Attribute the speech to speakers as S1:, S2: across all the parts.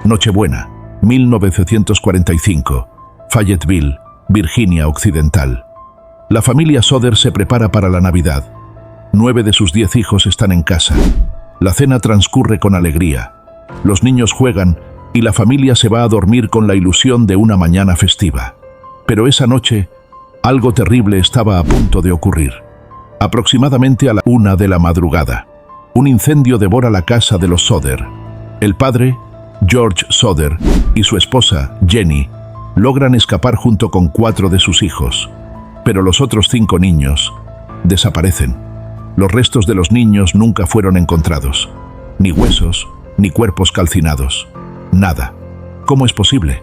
S1: Nochebuena, 1945, Fayetteville, Virginia Occidental. La familia Soder se prepara para la Navidad. 9 de sus 10 hijos están en casa. La cena transcurre con alegría. Los niños juegan y la familia se va a dormir con la ilusión de una mañana festiva. Pero esa noche, algo terrible estaba a punto de ocurrir. Aproximadamente a la 1 de la madrugada, un incendio devora la casa de los Soder. El padre, George Soder, y su esposa, Jenny, logran escapar junto con 4 de sus hijos. Pero los otros 5 niños desaparecen. Los restos de los niños nunca fueron encontrados. Ni huesos, ni cuerpos calcinados. Nada. ¿Cómo es posible?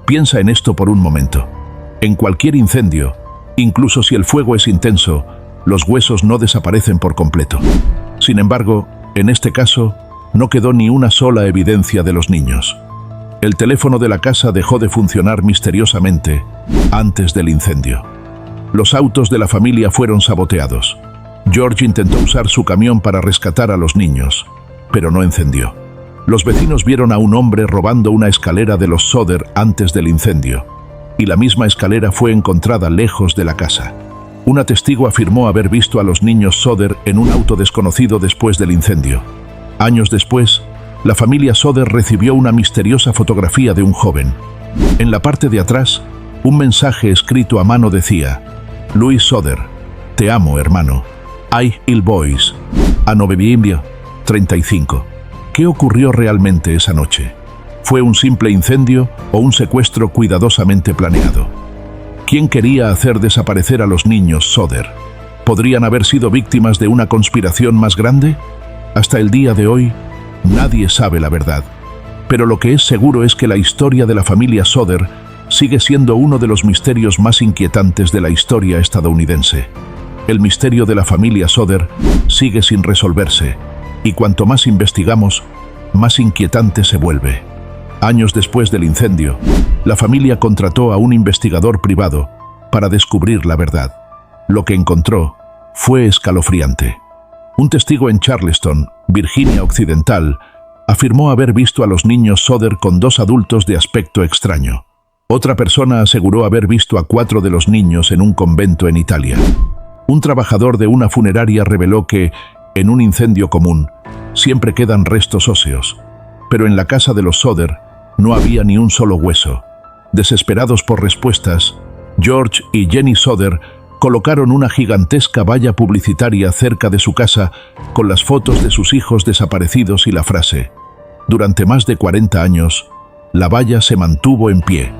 S1: Piensa en esto por un momento. En cualquier incendio, incluso si el fuego es intenso, los huesos no desaparecen por completo. Sin embargo, en este caso, no quedó ni una sola evidencia de los niños. El teléfono de la casa dejó de funcionar misteriosamente antes del incendio. Los autos de la familia fueron saboteados. George intentó usar su camión para rescatar a los niños, pero no encendió. Los vecinos vieron a un hombre robando una escalera de los Soder antes del incendio, y la misma escalera fue encontrada lejos de la casa. Una testigo afirmó haber visto a los niños Soder en un auto desconocido después del incendio. Años después, la familia Soder recibió una misteriosa fotografía de un joven. En la parte de atrás, un mensaje escrito a mano decía: Louis Soder, te amo, hermano. I il boys. A noviembre 35. ¿Qué ocurrió realmente esa noche? ¿Fue un simple incendio o un secuestro cuidadosamente planeado? ¿Quién quería hacer desaparecer a los niños Soder? ¿Podrían haber sido víctimas de una conspiración más grande? Hasta el día de hoy, nadie sabe la verdad. Pero lo que es seguro es que la historia de la familia Soder sigue siendo uno de los misterios más inquietantes de la historia estadounidense. El misterio de la familia Soder sigue sin resolverse, y cuanto más investigamos, más inquietante se vuelve. Años después del incendio, la familia contrató a un investigador privado para descubrir la verdad. Lo que encontró fue escalofriante. Un testigo en Charleston, Virginia Occidental, afirmó haber visto a los niños Soder con 2 adultos de aspecto extraño. Otra persona aseguró haber visto a 4 de los niños en un convento en Italia. Un trabajador de una funeraria reveló que, en un incendio común, siempre quedan restos óseos, pero en la casa de los Soder no había ni un solo hueso. Desesperados por respuestas, George y Jenny Soder colocaron una gigantesca valla publicitaria cerca de su casa con las fotos de sus hijos desaparecidos y la frase: durante más de 40 años, la valla se mantuvo en pie,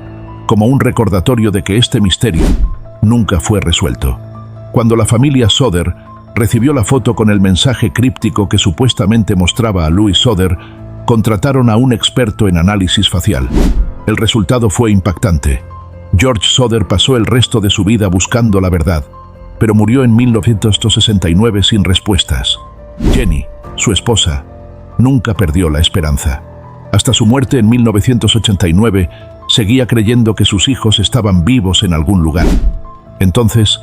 S1: como un recordatorio de que este misterio nunca fue resuelto. Cuando la familia Soder recibió la foto con el mensaje críptico que supuestamente mostraba a Louis Soder, contrataron a un experto en análisis facial. El resultado fue impactante. George Soder pasó el resto de su vida buscando la verdad, pero murió en 1969 sin respuestas. Jenny, su esposa, nunca perdió la esperanza. Hasta su muerte en 1989, seguía creyendo que sus hijos estaban vivos en algún lugar. Entonces,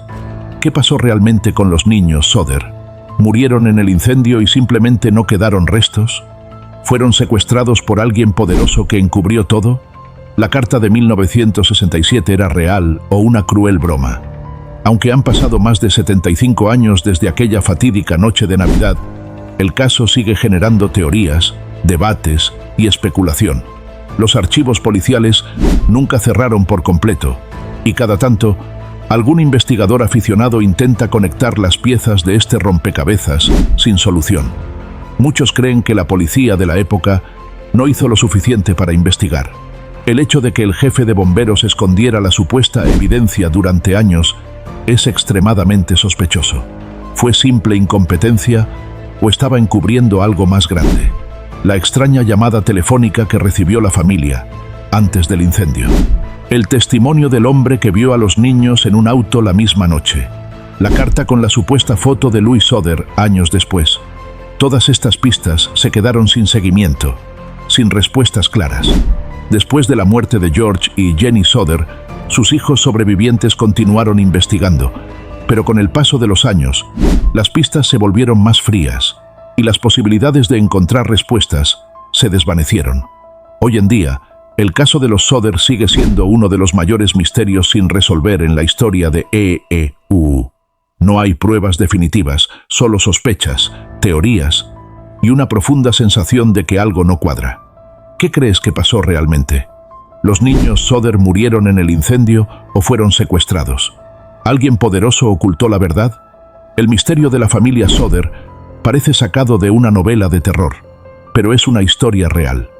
S1: ¿qué pasó realmente con los niños Soder? ¿Murieron en el incendio y simplemente no quedaron restos? ¿Fueron secuestrados por alguien poderoso que encubrió todo? ¿La carta de 1967 era real o una cruel broma? Aunque han pasado más de 75 años desde aquella fatídica noche de Navidad, el caso sigue generando teorías, debates y especulación. Los archivos policiales nunca cerraron por completo, y cada tanto, algún investigador aficionado intenta conectar las piezas de este rompecabezas sin solución. Muchos creen que la policía de la época no hizo lo suficiente para investigar. El hecho de que el jefe de bomberos escondiera la supuesta evidencia durante años es extremadamente sospechoso. ¿Fue simple incompetencia o estaba encubriendo algo más grande? La extraña llamada telefónica que recibió la familia antes del incendio. El testimonio del hombre que vio a los niños en un auto la misma noche. La carta con la supuesta foto de Louis Soder años después. Todas estas pistas se quedaron sin seguimiento, sin respuestas claras. Después de la muerte de George y Jenny Soder, sus hijos sobrevivientes continuaron investigando, pero con el paso de los años, las pistas se volvieron más frías y las posibilidades de encontrar respuestas se desvanecieron. Hoy en día, el caso de los Soder sigue siendo uno de los mayores misterios sin resolver en la historia de EEU. No hay pruebas definitivas, solo sospechas, teorías y una profunda sensación de que algo no cuadra. ¿Qué crees que pasó realmente? ¿Los niños Soder murieron en el incendio o fueron secuestrados? ¿Alguien poderoso ocultó la verdad? El misterio de la familia Soder parece sacado de una novela de terror, pero es una historia real.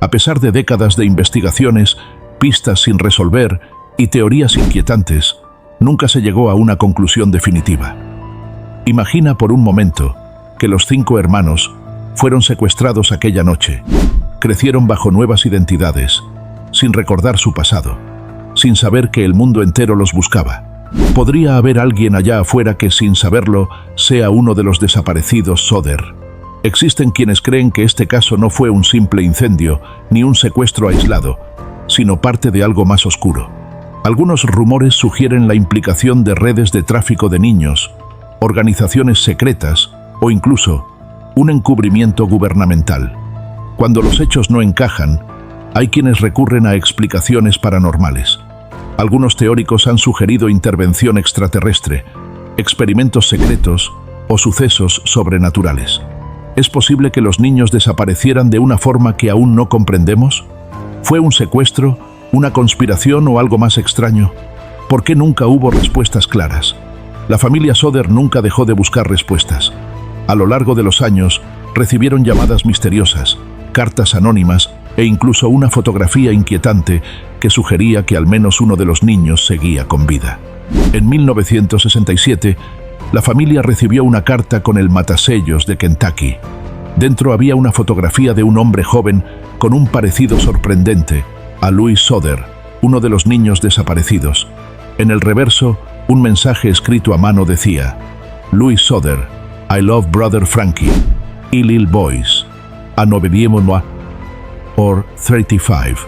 S1: A pesar de décadas de investigaciones, pistas sin resolver y teorías inquietantes, nunca se llegó a una conclusión definitiva. Imagina por un momento que los 5 hermanos fueron secuestrados aquella noche. Crecieron bajo nuevas identidades, sin recordar su pasado, sin saber que el mundo entero los buscaba. Podría haber alguien allá afuera que, sin saberlo, sea uno de los desaparecidos Soder. Existen quienes creen que este caso no fue un simple incendio ni un secuestro aislado, sino parte de algo más oscuro. Algunos rumores sugieren la implicación de redes de tráfico de niños, organizaciones secretas o incluso un encubrimiento gubernamental. Cuando los hechos no encajan, hay quienes recurren a explicaciones paranormales. Algunos teóricos han sugerido intervención extraterrestre, experimentos secretos o sucesos sobrenaturales. ¿Es posible que los niños desaparecieran de una forma que aún no comprendemos? ¿Fue un secuestro, una conspiración o algo más extraño? ¿Por qué nunca hubo respuestas claras? La familia Soder nunca dejó de buscar respuestas. A lo largo de los años, recibieron llamadas misteriosas, cartas anónimas e incluso una fotografía inquietante que sugería que al menos uno de los niños seguía con vida. En 1967, la familia recibió una carta con el matasellos de Kentucky. Dentro había una fotografía de un hombre joven con un parecido sorprendente a Louis Soder, uno de los niños desaparecidos. En el reverso, un mensaje escrito a mano decía: Louis Soder, I love brother Frankie, y little boys, a 9 or 35.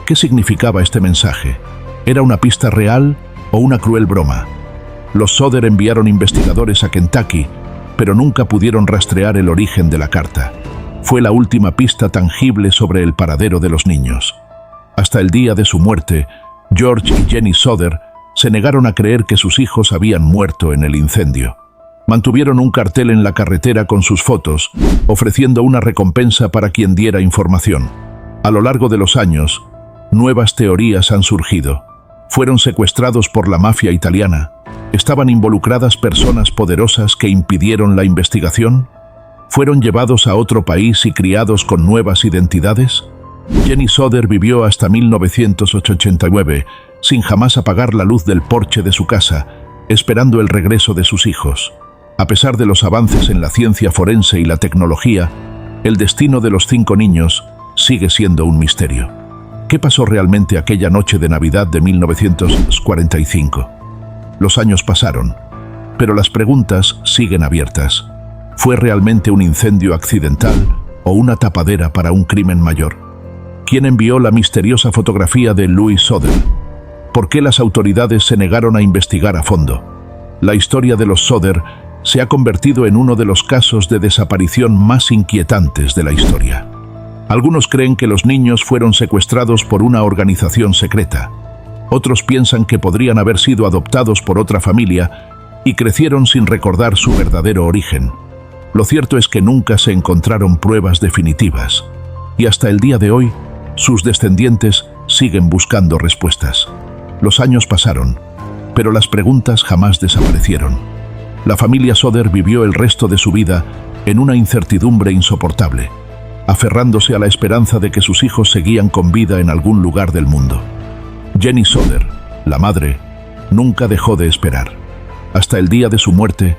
S1: ¿Qué significaba este mensaje? ¿Era una pista real o una cruel broma? Los Soder enviaron investigadores a Kentucky, pero nunca pudieron rastrear el origen de la carta. Fue la última pista tangible sobre el paradero de los niños. Hasta el día de su muerte, George y Jenny Soder se negaron a creer que sus hijos habían muerto en el incendio. Mantuvieron un cartel en la carretera con sus fotos, ofreciendo una recompensa para quien diera información. A lo largo de los años, nuevas teorías han surgido. ¿Fueron secuestrados por la mafia italiana? ¿Estaban involucradas personas poderosas que impidieron la investigación? ¿Fueron llevados a otro país y criados con nuevas identidades? Jenny Soder vivió hasta 1989, sin jamás apagar la luz del porche de su casa, esperando el regreso de sus hijos. A pesar de los avances en la ciencia forense y la tecnología, el destino de los 5 niños sigue siendo un misterio. ¿Qué pasó realmente aquella noche de Navidad de 1945? Los años pasaron, pero las preguntas siguen abiertas. ¿Fue realmente un incendio accidental o una tapadera para un crimen mayor? ¿Quién envió la misteriosa fotografía de Louis Soder? ¿Por qué las autoridades se negaron a investigar a fondo? La historia de los Soder se ha convertido en uno de los casos de desaparición más inquietantes de la historia. Algunos creen que los niños fueron secuestrados por una organización secreta. Otros piensan que podrían haber sido adoptados por otra familia y crecieron sin recordar su verdadero origen. Lo cierto es que nunca se encontraron pruebas definitivas, y hasta el día de hoy, sus descendientes siguen buscando respuestas. Los años pasaron, pero las preguntas jamás desaparecieron. La familia Soder vivió el resto de su vida en una incertidumbre insoportable, aferrándose a la esperanza de que sus hijos seguían con vida en algún lugar del mundo. Jenny Soder, la madre, nunca dejó de esperar. Hasta el día de su muerte,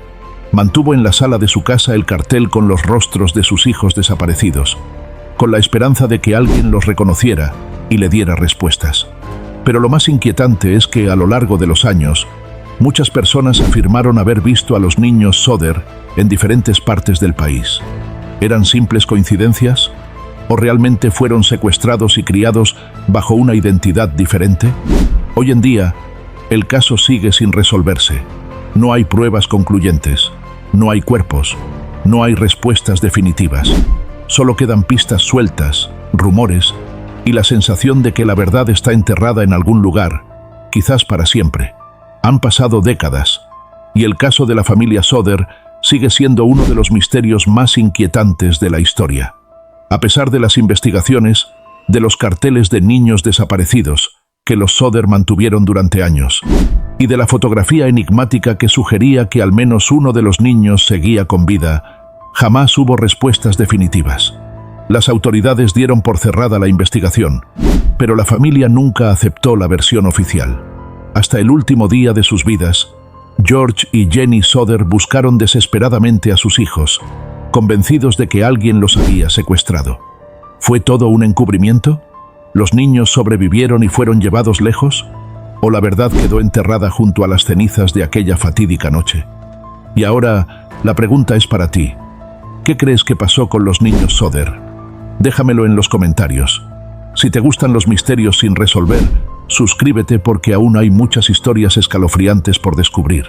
S1: mantuvo en la sala de su casa el cartel con los rostros de sus hijos desaparecidos, con la esperanza de que alguien los reconociera y le diera respuestas. Pero lo más inquietante es que a lo largo de los años, muchas personas afirmaron haber visto a los niños Soder en diferentes partes del país. ¿Eran simples coincidencias? ¿O realmente fueron secuestrados y criados bajo una identidad diferente? Hoy en día, el caso sigue sin resolverse. No hay pruebas concluyentes, no hay cuerpos, no hay respuestas definitivas. Solo quedan pistas sueltas, rumores y la sensación de que la verdad está enterrada en algún lugar, quizás para siempre. Han pasado décadas, y el caso de la familia Soder sigue siendo uno de los misterios más inquietantes de la historia. A pesar de las investigaciones, de los carteles de niños desaparecidos que los Soder mantuvieron durante años, y de la fotografía enigmática que sugería que al menos uno de los niños seguía con vida, jamás hubo respuestas definitivas. Las autoridades dieron por cerrada la investigación, pero la familia nunca aceptó la versión oficial. Hasta el último día de sus vidas, George y Jenny Soder buscaron desesperadamente a sus hijos, convencidos de que alguien los había secuestrado. ¿Fue todo un encubrimiento? ¿Los niños sobrevivieron y fueron llevados lejos? ¿O la verdad quedó enterrada junto a las cenizas de aquella fatídica noche? Y ahora, la pregunta es para ti. ¿Qué crees que pasó con los niños Soder? Déjamelo en los comentarios. Si te gustan los misterios sin resolver, suscríbete porque aún hay muchas historias escalofriantes por descubrir.